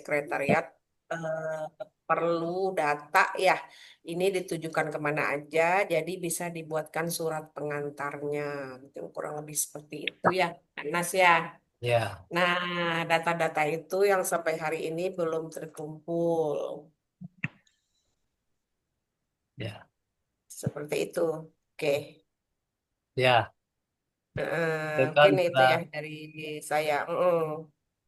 sekretariat eh, perlu data ya. Ini ditujukan kemana aja, jadi bisa dibuatkan surat pengantarnya. Gitu. Kurang lebih seperti itu ya, Nas ya. Ya, Nah, data-data itu yang sampai hari ini belum terkumpul. ya, Seperti itu. Oke. ya. Itu kan Mungkin itu sudah ya dari saya.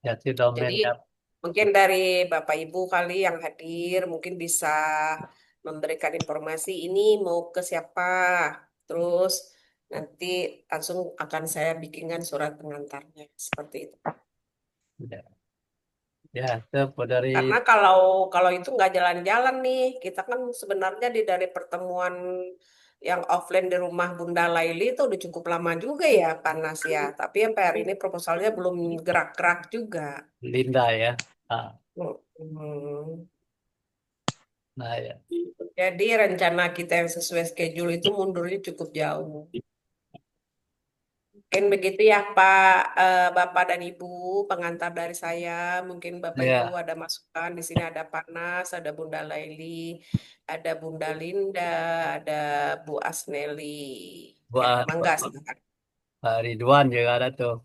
jadi Jadi domainnya. mungkin dari Bapak Ibu kali yang hadir mungkin bisa memberikan informasi ini mau ke siapa. Terus nanti langsung akan saya bikinkan surat pengantarnya seperti itu. Ya, ya itu dari Karena kalau kalau itu nggak jalan-jalan nih, kita kan sebenarnya dari pertemuan yang offline di rumah Bunda Laili itu udah cukup lama juga ya, Panas ya. Tapi sampai hari ini proposalnya belum gerak-gerak juga. Linda ya. Ah, Hmm. nah ya. Jadi rencana kita yang sesuai schedule itu mundurnya cukup jauh. Mungkin begitu ya Pak, Bapak dan Ibu, pengantar dari saya. Mungkin Bapak Ibu Ya, ada masukan. Di sini ada Panas, ada Bunda Laili, ada Bunda Linda, ada Bu Asneli. Ya, Pak mangga silakan. Pak Ridwan juga ada tuh.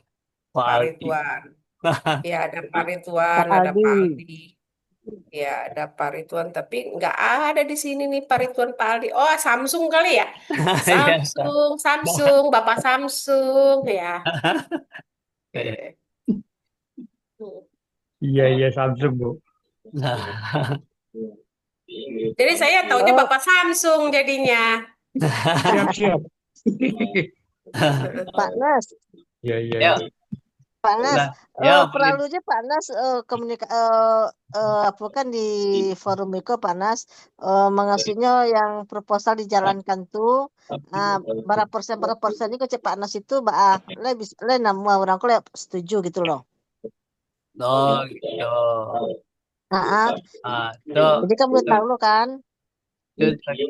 Pak Pak Aldi. Ridwan. Ya, ada Pak Ridwan, Pak ada Pak Aldi. Aldi. Ya, ada Pak Ridwan, tapi nggak ada di sini nih Pak Ridwan, Pak Aldi. Oh, Samsung kali ya? Ya. Samsung, Samsung, Bapak Samsung ya. Ya. Oke. Iya, iya, Samsung, Bu. Nah, Jadi saya taunya Oh, Bapak Samsung jadinya. siap, siap. Pak Nas, iya, iya, ya, iya. Pak Nas, udah. Ya, boleh. perlunya Pak Nas apa kan di forum itu Pak Nas mengasuhnya yang proposal dijalankan tuh berapa persen ini kecil Pak Nas itu le nama orang le setuju gitu loh. Oh, gitu. Nah, Itu, jadi kamu udah tahu lo kan?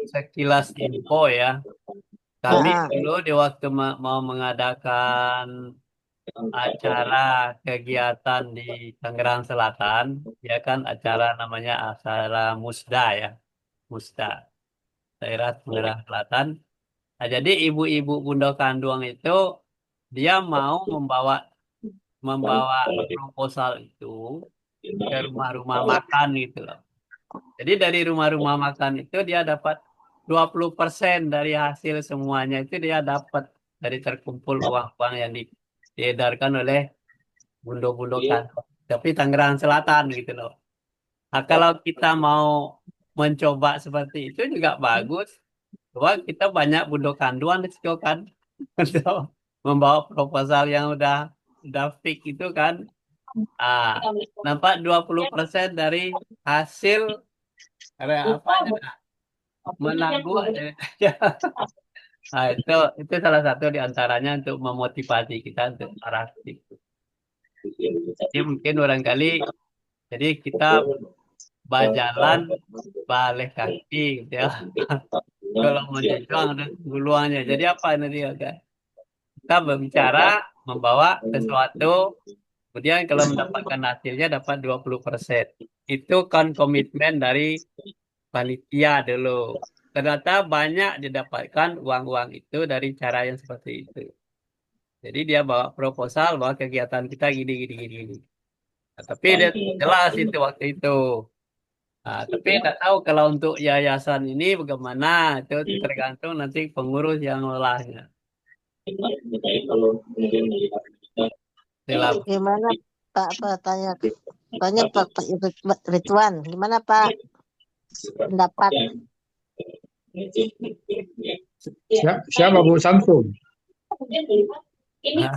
sekilas info ya. Kami Nah, dulu di waktu mau mengadakan acara kegiatan di Tangerang Selatan, ya kan acara namanya acara Musda ya, Musda, daerah Tangerang Selatan. Nah, jadi ibu-ibu Bunda Kanduang itu dia mau membawa membawa proposal itu ke rumah-rumah makan gitu loh. Jadi dari rumah-rumah makan itu dia dapat 20% dari hasil semuanya itu dia dapat dari terkumpul uang-uang yang diedarkan oleh bundo-bundo kan. Tapi Tangerang Selatan gitu loh. Nah, kalau kita mau mencoba seperti itu juga bagus. Coba kita banyak bundo kanduan di situ kan. Untuk membawa proposal yang udah fix itu kan. Ah, nampak 20% dari hasil apa menangguh ya. Nah, itu salah satu di antaranya untuk memotivasi kita untuk arah situ. Jadi mungkin barangkali jadi kita berjalan balik kaki gitu ya. Kalau mau dijual ada duluannya. Jadi apa nanti ya kan? Kita berbicara membawa sesuatu, kemudian kalau mendapatkan hasilnya dapat 20%. Itu kan komitmen dari panitia dulu. Ternyata banyak didapatkan uang-uang itu dari cara yang seperti itu. Jadi dia bawa proposal bahwa kegiatan kita gini gini gini gini. Nah, tapi dia jelas itu waktu itu. Nah, tapi tidak tahu kalau untuk yayasan ini bagaimana itu tergantung nanti pengurus yang melolahnya. Dalam gimana Pak tanya tanya Pak Ridwan, gimana Pak pendapat? Siapa Bu Samsung? nah,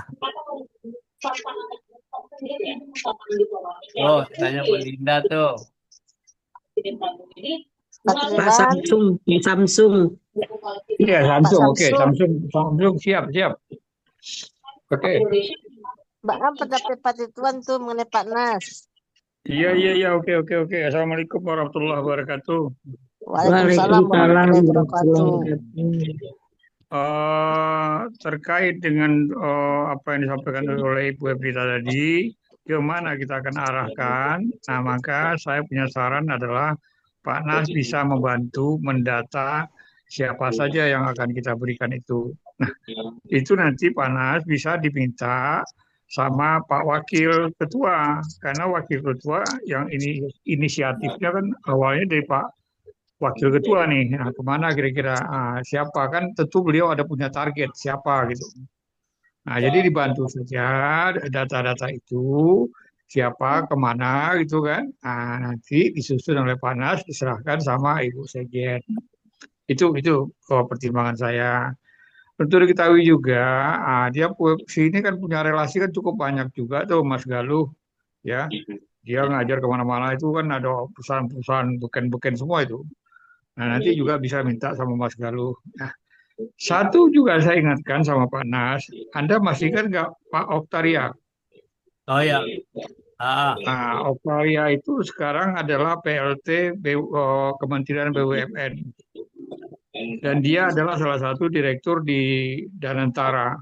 oh tanya Bu Linda tuh. Pak Pak Ridwan, Samsung, Samsung. Iya, Pak Samsung. Oke, Samsung. Samsung, Samsung siap, siap. Oke. Mbak kan pendapat Pak Ridwan tuh mengenai Pak Nas. Iya, iya, iya. Oke, oke, oke. Assalamualaikum warahmatullahi wabarakatuh. Waalaikumsalam Waalaikumsalam warahmatullahi warahmatullahi wabarakatuh. wabarakatuh. Terkait dengan apa yang disampaikan oleh Ibu Ebrita tadi, kemana kita akan arahkan. Nah, maka saya punya saran adalah Pak Nas bisa membantu mendata siapa saja yang akan kita berikan itu. Nah, itu nanti Pak Nas bisa diminta sama Pak Wakil Ketua, karena Wakil Ketua yang ini inisiatifnya kan awalnya dari Pak Wakil Ketua nih. Nah, kemana kira-kira siapa kan tentu beliau ada punya target siapa gitu. Nah, jadi dibantu saja data-data itu siapa kemana gitu kan. Nah, nanti disusun oleh Panas diserahkan sama Ibu Sekjen. Itu pertimbangan saya. Tentu diketahui juga, dia sini kan punya relasi kan cukup banyak juga tuh Mas Galuh ya. Dia ngajar kemana-mana itu kan ada perusahaan-perusahaan beken-beken semua itu. Nah, nanti juga bisa minta sama Mas Galuh. Nah, satu juga saya ingatkan sama Pak Nas, Anda masih ingat nggak Pak Oktaria? Oh ya. Ah, Nah, Oktaria itu sekarang adalah PLT Kementerian BUMN. Dan dia adalah salah satu direktur di Danantara.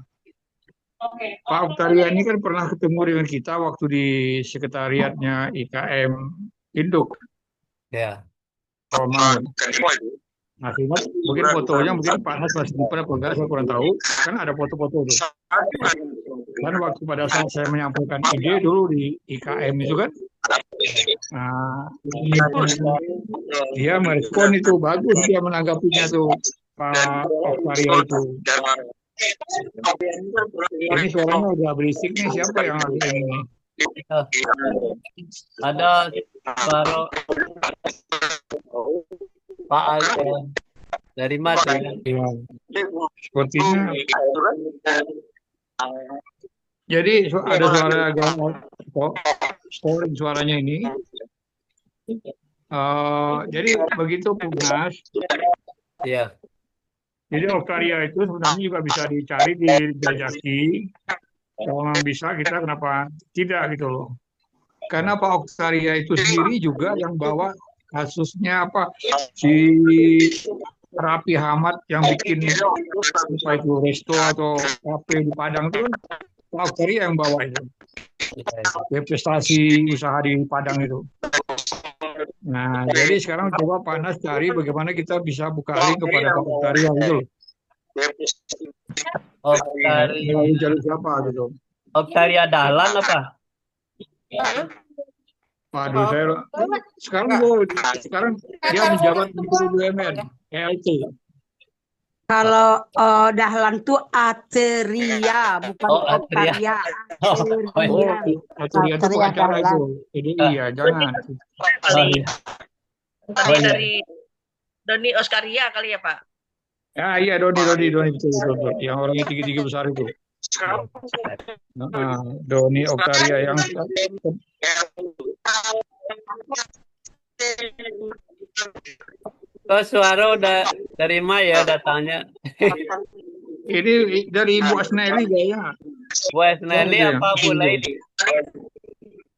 Pak Oktaria ini kan pernah ketemu dengan kita waktu di sekretariatnya IKM Induk. ya. Romangun. Nah, sehingga mungkin fotonya mungkin Pak Nas masih pada enggak, saya kurang tahu. Kan ada foto-foto itu. Kan waktu pada saat saya menyampaikan ide dulu di IKM itu kan, nah, dia merespon itu bagus dia menanggapinya tuh Pak Oktaria itu. Ini suaranya udah berisik nih, siapa yang lagi ini? Ah, ada baru Pak Aldo dari mana? Ya, sepertinya. Jadi ada suara agak scoring suaranya ini. Jadi begitu Punas. Ya. Jadi Oktaria itu sebenarnya juga bisa dicari di Jajaki. Kalau memang bisa, kita kenapa tidak gitu loh. Karena Pak Oktaria itu sendiri juga yang bawa kasusnya apa si Rapi Ahmad yang bikin apa itu resto atau kafe di Padang itu kan Pak Oktaria yang bawa itu. Prestasi usaha di Padang itu. Nah, jadi sekarang coba Pak Nas cari bagaimana kita bisa buka link kepada Pak Oktaria gitu loh. Oktaria. Melalui jalur siapa gitu. Oktaria Dahlan apa? Waduh, sekarang dia menjabat Menteri BUMN, ELT. Kalau Dahlan tuh Ateria, bukan Atria. Oktaria. Ateria itu acara itu. Jadi iya, jangan. Dari Doni Oskaria kali ya Pak? Ya iya Doni betul. Yang orangnya tinggi besar itu. Doni Oktaria yang Kok suara udah dari ya datanya? Ini dari Ibu Asneli kayaknya. Bu Asneli apa Bu Laili?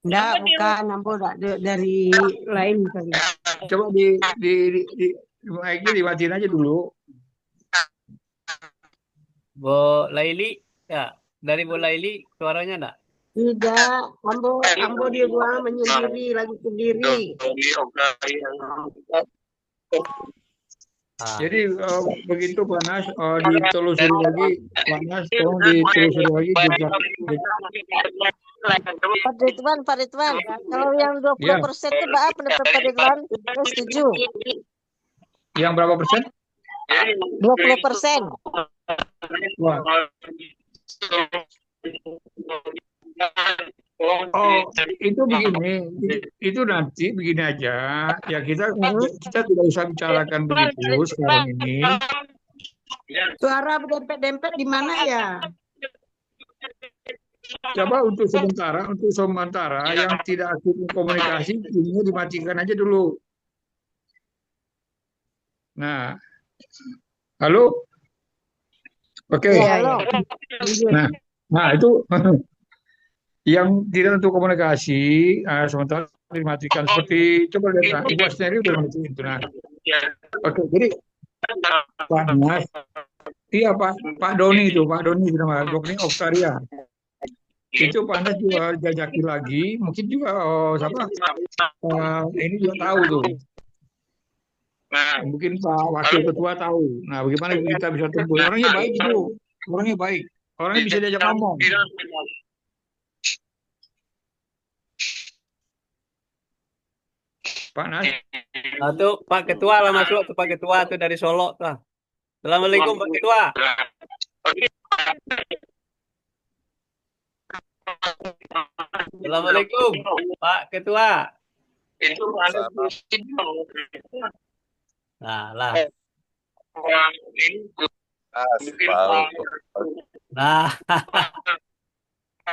Enggak, bukan, Ambo dari lain kali. Coba dimatiin aja dulu. Bu Laili, ya dari Bu Laili suaranya enggak? Tidak, Ambo dia doang menyendiri, lagi sendiri. Jadi begitu Panas ditelusuri lagi, Panas tolong ditelusuri lagi. Pak Ridwan, kalau yang 20% itu pendapat Pak Ridwan, saya setuju. Yang berapa persen? 20%. Wah. Oh, itu begini, itu nanti begini aja. Ya kita tidak usah bicarakan begitu sekarang ini. Suara berdempet-dempet di mana ya? Coba untuk sementara yang tidak aktif komunikasi, ini dimatikan aja dulu. Nah, halo, oke. Halo. Nah itu. Yang tidak untuk komunikasi sementara dimatikan seperti coba lihat Ibu Asneri udah mati itu. Nah, oke, jadi Pak Mas, iya Pak Doni itu, Pak Doni nama Doni Oktaria. itu Pak Anas juga jajaki lagi, mungkin juga siapa ini juga tahu tuh, mungkin Pak Wakil Ketua tahu. Nah, bagaimana kita bisa tembus? Orangnya baik itu, orangnya baik, orangnya bisa diajak ngomong. Pak Nas, Nah, tuh Pak Ketua lah masuk tuh Pak Ketua tuh dari Solo tuh. Assalamualaikum Pak Ketua. Assalamualaikum Pak Ketua. Nah lah. Nah,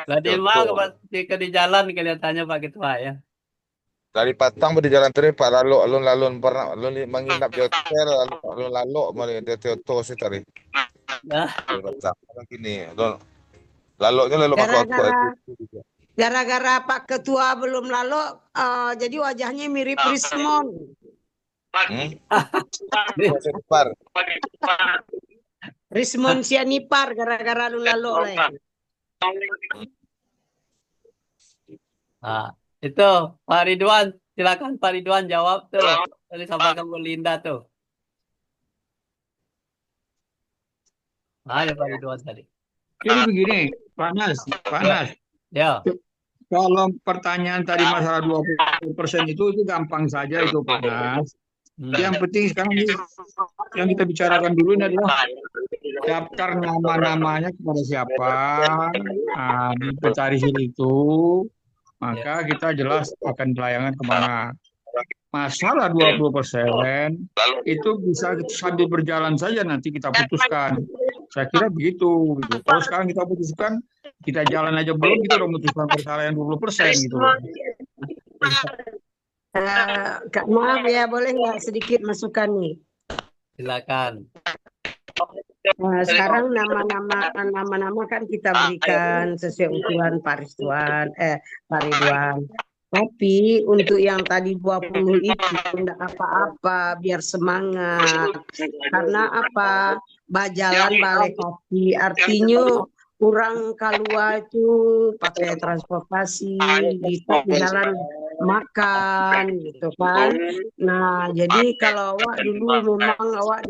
tadi mau di jalan kelihatannya Pak Ketua ya. Dari Patang di jalan terus Pak lalu alun-alun pernah alun menginap di hotel alun-lalu mari di Tioto sih tadi. Nah, Patang gini lalu ke Gara-gara itu. gara-gara Pak Ketua belum lalu, jadi wajahnya mirip Rismon. Sianipar. Rismon Sianipar gara-gara lu lalu lah. nah, itu Pak Ridwan, silakan Pak Ridwan jawab tuh. Tadi sampaikan Bu Linda tuh. Ada Pak Ridwan tadi. jadi begini, Pak Nas, Ya. kalau pertanyaan tadi masalah 20% itu gampang saja itu Pak Nas. Yang penting sekarang yang kita bicarakan dulu ini adalah daftar nama-namanya kepada siapa di Petarisir itu, maka kita jelas akan pelayangan kemana. Masalah 20% itu bisa sambil berjalan saja nanti kita putuskan. Saya kira begitu. Gitu. Kalau sekarang kita putuskan, kita jalan aja belum, kita udah memutuskan perkara yang 20% gitu. Kak, maaf ya, boleh nggak sedikit masukan nih? Silakan. Nah, sekarang nama-nama kan kita berikan sesuai usulan Pak Ridwan. Tapi untuk yang tadi 20 itu tidak apa-apa, biar semangat. Karena apa? Bajalan balik kaki. Artinya orang keluar itu pakai transportasi, di jalan makan gitu kan. Nah, jadi kalau awak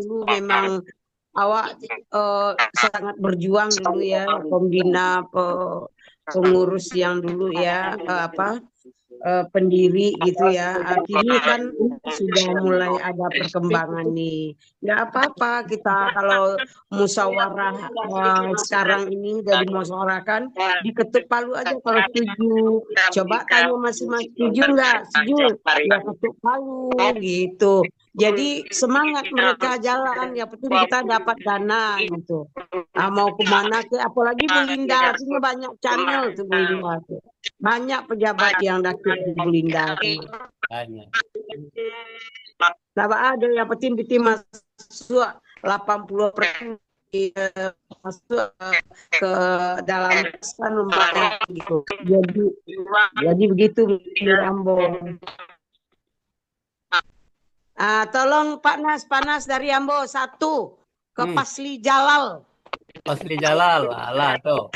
dulu memang awak sangat berjuang dulu ya, pembina pengurus yang dulu ya pendiri gitu ya. Kini kan sudah mulai ada perkembangan nih. Nggak apa-apa kita kalau musyawarah sekarang ini udah dimusyawarahkan, diketuk palu aja kalau setuju. Coba tanya masing-masing, setuju nggak? Setuju, ya ketuk palu gitu. Jadi semangat mereka jalan, ya penting kita dapat dana gitu. Mau kemana ke? Apalagi Belinda, artinya banyak channel tuh Belinda tuh. Banyak pejabat yang datang di Belinda tuh. Banyak. Nah, ada yang penting masuk 80% masuk ke dalam pesan lembaga gitu. Jadi begitu di Ambon. Tolong Pak Nas dari Ambo 1 ke Pasli Jalal. Pasli Jalal, lah tuh.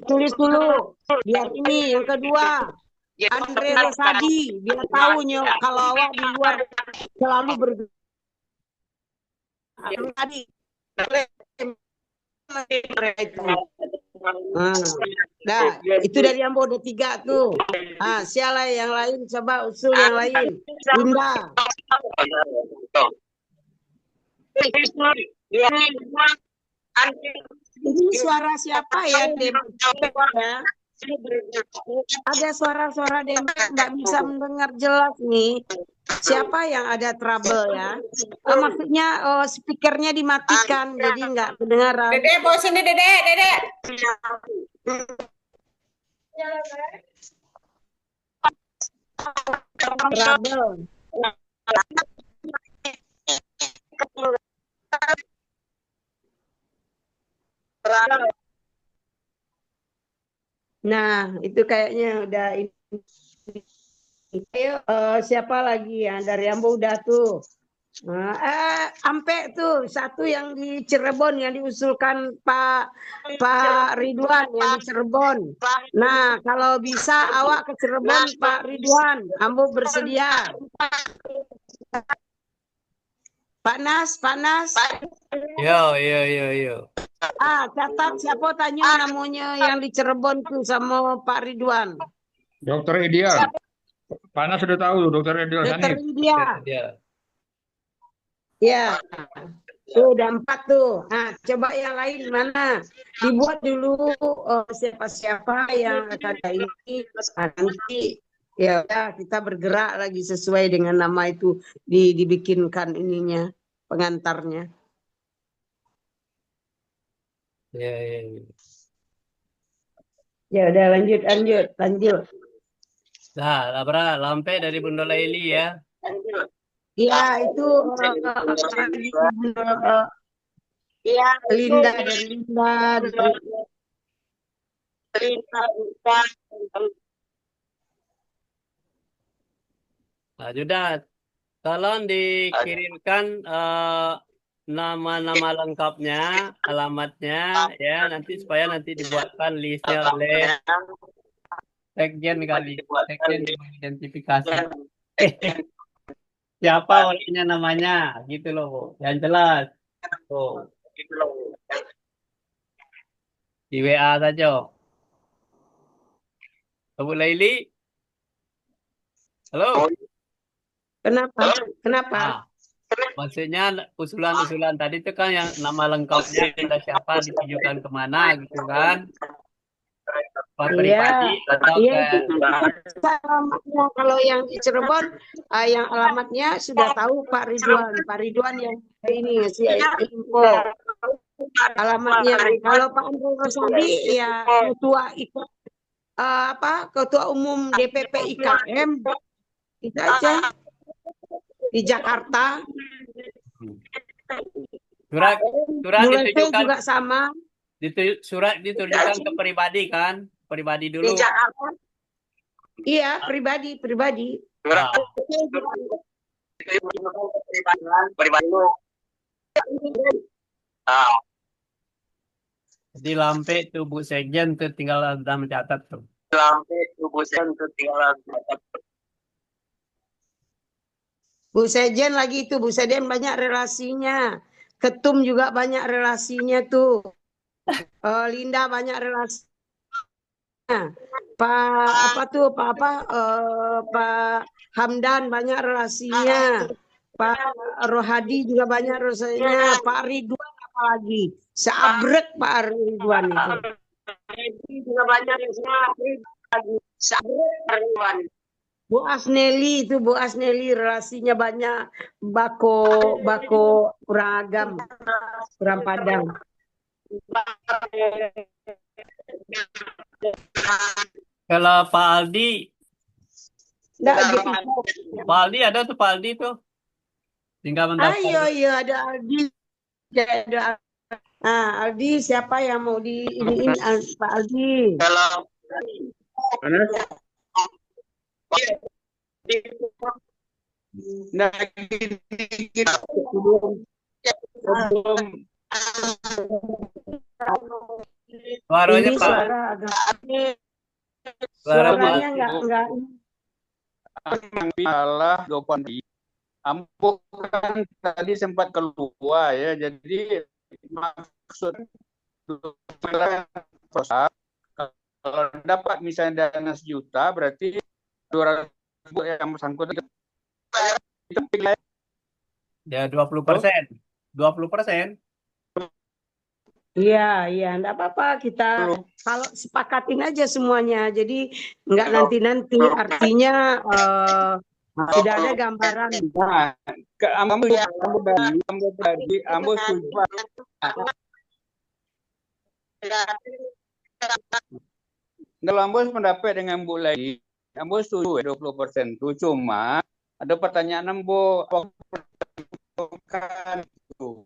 Tulis dulu. Biar ini yang kedua. Andre Rosadi, dia tahunya kalau awak di luar selalu tadi. Nah, itu dari Ambo ada 3 tuh. Siapa yang lain, coba usul yang lain. Linda. Ini suara siapa ya? Ada suara-suara Demek nggak bisa mendengar jelas nih. Siapa yang ada trouble ya? Maksudnya speakernya dimatikan jadi nggak kedengaran. Dede, bawa sini Dede. Trouble. Nah, itu kayaknya udah ini. Ayo, siapa lagi ya? Dari Ambo udah tuh. Ampe tuh satu yang di Cirebon yang diusulkan Pak Ridwan yang di Cirebon. Nah, kalau bisa awak ke Cirebon Pak Ridwan, ambo bersedia. Pak Nas. Yo, yo, yo, yo. Catat siapa tanya namanya yang di Cirebon tuh sama Pak Ridwan. Dokter Ideal. Panas sudah tahu Dokter Ideal Dokter Sanif. Lydia. Ya. Ya. Tuh udah 4 tuh. Nah, coba yang lain mana? Dibuat dulu siapa-siapa yang akan ini. Nanti ya udah, kita bergerak lagi sesuai dengan nama itu dibikinkan ininya pengantarnya. Ya, ya, ya. Ya udah lanjut. Nah, Labra, lampe dari Bunda Laili ya. Ya itu Linda dari Nah, sudah. Tolong dikirimkan nama-nama lengkapnya, alamatnya, ya nanti supaya nanti dibuatkan listnya oleh Sekjen kali, Sekjen identifikasi. Siapa orangnya namanya, gitu loh, Bu. Yang jelas. Oh, di WA saja. Bu Laili, halo. Kenapa? Ah, maksudnya usulan-usulan tadi itu kan yang nama lengkapnya ada siapa ditujukan kemana gitu kan? Pak pribadi atau Iya ke itu alamatnya. Kalau yang di Cirebon, yang alamatnya sudah tahu Pak Ridwan. Pak Ridwan yang ini si info alamatnya. Kalau Pak Andre Rosadi ya ketua ketua umum DPP IKM itu aja di Jakarta. surat Mulai ditujukan juga sama. surat ditujukan ke pribadi kan? Pribadi dulu. Di Jakarta. Iya, pribadi. Ah. Di lampe tuh Bu Sekjen tuh tinggal ada mencatat tuh. Bu Sejen lagi itu, Bu Sejen banyak relasinya. Ketum juga banyak relasinya tuh. Linda banyak relasinya. Pak Hamdan banyak relasinya. Pak Rohadi juga banyak relasinya. Pak Ridwan apalagi. Seabrek Pak Ridwan itu. Juga banyak relasinya. Bu Asneli relasinya banyak. Bako kurang Padang. Kalau Pak Aldi, Enggak gitu. Pak Aldi ada tuh Pak Aldi tuh. Tinggal mendaftar. Iya ada Aldi. Ada Aldi siapa yang mau ini Pak Aldi? Suaranya ini Pak. Suaranya enggak. Malah Dopandi. Ambo kan tadi sempat keluar ya, jadi maksud kalau dapat misalnya dana 1 juta berarti 200.000 yang bersangkutan Ya 20%. 20%. Iya, enggak apa-apa kita kalau sepakatin aja semuanya. Jadi enggak nanti artinya sudah ada gambaran. Ambo setuju. Kalau Ambo pendapat dengan Bu Lai, Ambo setuju 20% itu. Cuma ada pertanyaan Ambo kan itu.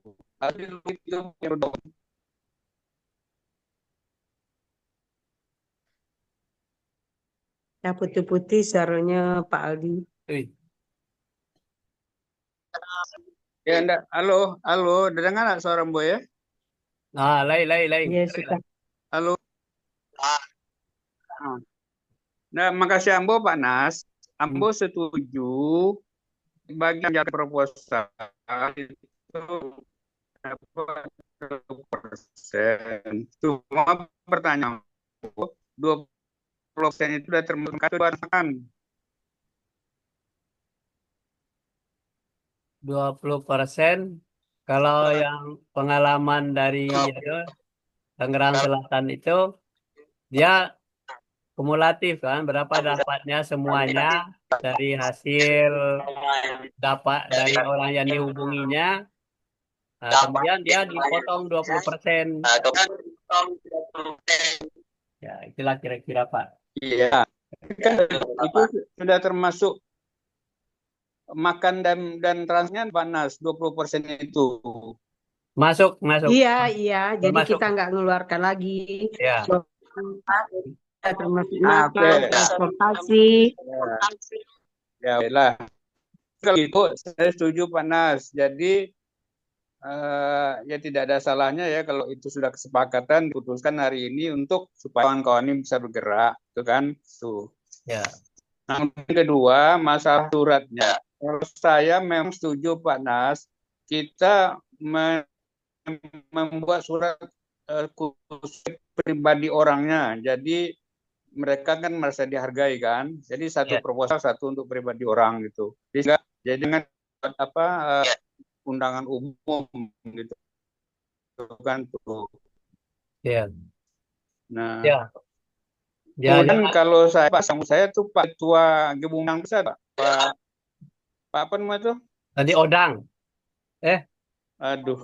Ya putih-putih suaranya Pak Aldi. Ya, enggak. Halo, halo. Dengar nggak suara Ambo ya? Lai. Ya, suka. Halo. Ah. Nah, makasih Ambo, Pak Nas. Ambo setuju bagi yang proposal itu dapat 20%. Cuma pertanyaan 20% itu sudah termasuk kan? 20%. Kalau yang pengalaman dari Tangerang Selatan itu dia kumulatif kan, berapa dapatnya semuanya dari hasil dapat dari orang yang dihubunginya. Nah, kemudian dia dipotong 20%. Ya, itulah kira-kira Pak. Iya. Kan itu sudah termasuk makan dan transnya panas 20% itu. Masuk. Iya. Jadi Termasuk. kita nggak ngeluarkan lagi. Ya. Termasuk makan, transportasi. Ya, lah. Kalau itu saya setuju panas. Jadi ya tidak ada salahnya ya kalau itu sudah kesepakatan diputuskan hari ini untuk supaya kawan-kawan ini bisa bergerak, itu kan? Tuh. Ya. Nah, yang kedua masalah suratnya. Kalau saya memang setuju Pak Nas, kita membuat surat khusus pribadi orangnya. Jadi mereka kan merasa dihargai kan. Jadi satu proposal satu untuk pribadi orang gitu. Jadi dengan undangan umum gitu kan tuh. Iya. Nah, kemudian kalau saya tuh Pak Ketua Gebungang besar Pak apa namanya tuh? Tadi Odang. Aduh.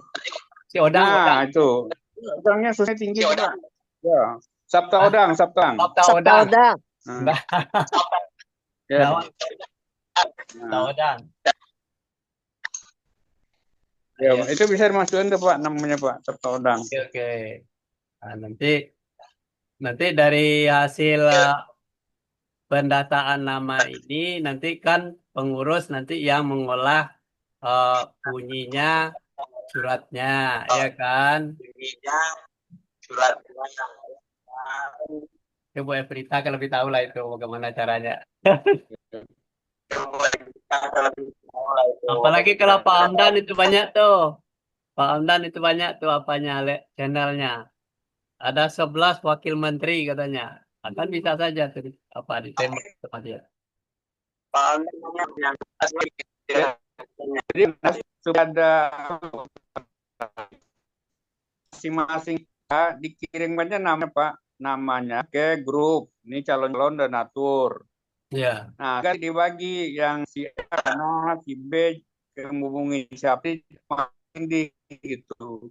Si Odang. Nah, itu. Odangnya susahnya tinggi Pak. Ya. Sabta Odang. Odang. Ya. Odang. Ya, itu bisa dimasukin tuh Pak namanya Pak Sabta Odang. Oke. Nah, nanti dari hasil pendataan nama ini nanti kan pengurus nanti yang mengolah bunyinya suratnya, ya kan? Coba Evrita kan lebih tahu lah itu bagaimana caranya. Apalagi kalau Pak Hamdan itu banyak tuh. Pak Hamdan itu banyak tuh channelnya. Ada 11 wakil menteri katanya. Akan bisa saja tuh ditembak sama dia. Jadi sudah ada masing-masing dikirim aja namanya ke grup. Ini calon-calon donatur. Ya. Nah, kan dibagi yang si A, si B menghubungi siapa di gitu.